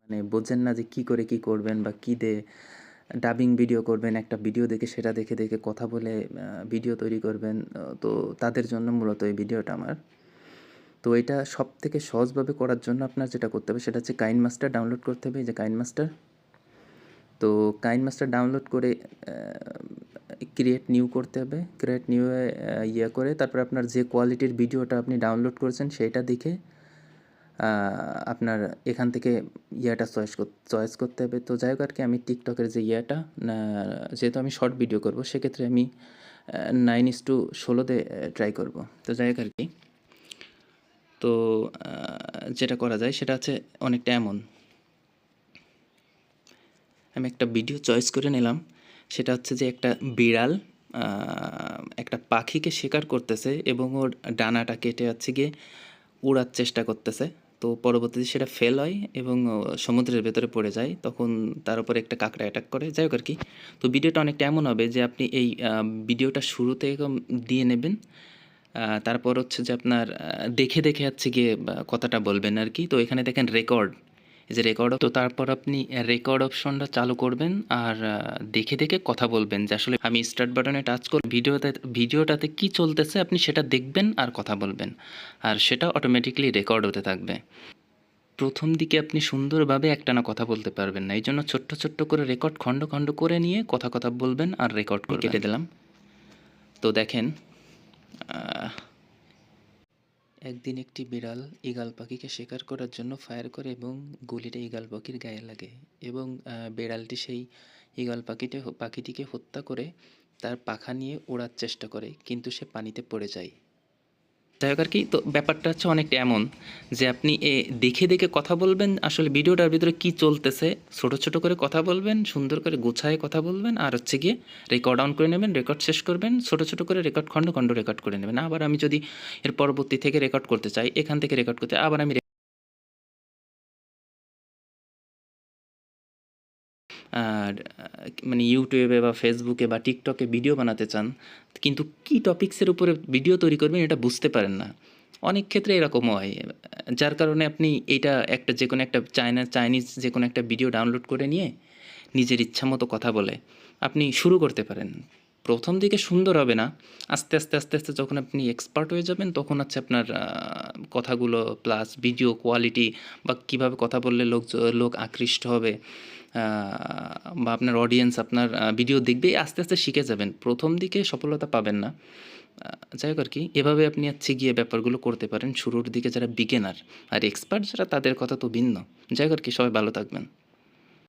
মানে বোঝেন না যে কী করে কী করবেন বা কী দিয়ে ডাবিং ভিডিও করবেন, একটা ভিডিও দেখে সেটা দেখে দেখে কথা বলে ভিডিও তৈরি করবেন, তো তাদের জন্য মূলত এই ভিডিওটা আমার। তো এটা সব থেকে সহজভাবে করার জন্য আপনার যেটা করতে হবে সেটা হচ্ছে কাইনমাস্টার ডাউনলোড করতে হবে। এই যে কাইনমাস্টার, তো কাইনমাস্টার ডাউনলোড করে ক্রিয়েট নিউ করতে হবে। ক্রিয়েট নিউ ইয়ে করে তারপর আপনার যে কোয়ালিটির ভিডিওটা আপনি ডাউনলোড করেছেন সেইটা দেখে আপনার এখান থেকে ইয়েটা চয়েস করতে হবে। তো যাই হোক আর কি, আমি টিকটকের যে ইয়েটা, যেহেতু আমি শর্ট ভিডিও করব সেক্ষেত্রে আমি 9:16 ট্রাই করব। তো যাই হোক আর কি, তো যেটা করা যায় সেটা হচ্ছে অনেকটা এমন, আমি একটা ভিডিও চয়েস করে নিলাম। সেটা হচ্ছে যে একটা বিড়াল একটা পাখিকে শিকার করতেছে এবং ওর ডানাটা কেটে যাচ্ছে গিয়ে উড়ার চেষ্টা করতেছে। তো পরবর্তীতে সেটা ফেল হয় এবং সমুদ্রের ভেতরে পড়ে যায়। তখন তার উপরে একটা কাঁকড়া অ্যাটাক করে। যাই হোক আর কি, তো ভিডিওটা অনেকটা এমন হবে যে আপনি এই ভিডিওটা শুরুতে এরকম দিয়ে নেবেন। তারপর হচ্ছে যে আপনার দেখে দেখে হচ্ছে গিয়ে কথাটা বলবেন আর কি। তো এখানে দেখেন রেকর্ড, এই যে রেকর্ড, তো তারপর আপনি রেকর্ড অপশনটা চালু করবেন আর দেখে দেখে কথা বলবেন যে আসলে আমি স্টার্ট বাটনে টাচ করে ভিডিওটাতে কি চলতেছে আপনি সেটা দেখবেন আর কথা বলবেন, আর সেটা অটোমেটিক্যালি রেকর্ড হতে থাকবে। প্রথম দিকে আপনি সুন্দরভাবে একটানা কথা বলতে পারবেন না, এই জন্য ছোট্ট ছোট্ট করে রেকর্ড খণ্ড খণ্ড করে নিয়ে কথা কথা বলবেন আর রেকর্ড করে কেটে দিলাম। তো দেখেন, একদিন একটি বিড়াল ঈগল পাখিকে শিকার করার জন্য ফায়ার করে এবং গুলিটা ঈগল পাখির গায়ে লাগে এবং বিড়ালটি সেই ঈগল পাখিটিকে হত্যা করে তার পাখা নিয়ে ওড়ার চেষ্টা করে, কিন্তু সে পানিতে পড়ে যায়। যাই হোক আর কি, তো ব্যাপারটা হচ্ছে অনেকটা এমন যে আপনি দেখে দেখে কথা বলবেন, আসলে ভিডিওটার ভিতরে কি চলতেছে ছোট ছোট করে কথা বলবেন, সুন্দর করে গোছায় কথা বলবেন, আর হচ্ছে গিয়ে রেকর্ড অন করে নেবেন, রেকর্ড শেষ করবেন, ছোট ছোট করে রেকর্ড খণ্ড খণ্ড রেকর্ড করে নেবেন। আবার আমি যদি এর পরবর্তী থেকে রেকর্ড করতে চাই, এখান থেকে রেকর্ড করতে আবার আমি আর মানে ইউটিউবে বা ফেসবুকে বা টিকটকে ভিডিও বানাতে চান, কিন্তু কী টপিক্সের উপরে ভিডিও তৈরি করবেন এটা বুঝতে পারেন না। অনেক ক্ষেত্রে এরকমও হয়, যার কারণে আপনি এইটা একটা যে কোনো একটা চাইনিজ যে কোনো একটা ভিডিও ডাউনলোড করে নিয়ে নিজের ইচ্ছা মতো কথা বলে আপনি শুরু করতে পারেন। প্রথম দিকে সুন্দর হবে না, আস্তে আস্তে আস্তে আস্তে যখন আপনি এক্সপার্ট হয়ে যাবেন তখন হচ্ছে আপনার কথাগুলো প্লাস ভিডিও কোয়ালিটি বা কীভাবে কথা বললে লোক আকৃষ্ট হবে, বা আপনার অডিয়েন্স আপনার ভিডিও দেখবে, আস্তে আস্তে শিখে যাবেন। প্রথম দিকে সফলতা পাবেন না। যাই হোক আর কি, এভাবে আপনি হচ্ছে গিয়ে ব্যাপারগুলো করতে পারেন শুরুর দিকে যারা বিগিনার, আর এক্সপার্ট যারা তাদের কথা তো ভিন্ন। যাই হোক আর কি, সবাই ভালো থাকবেন।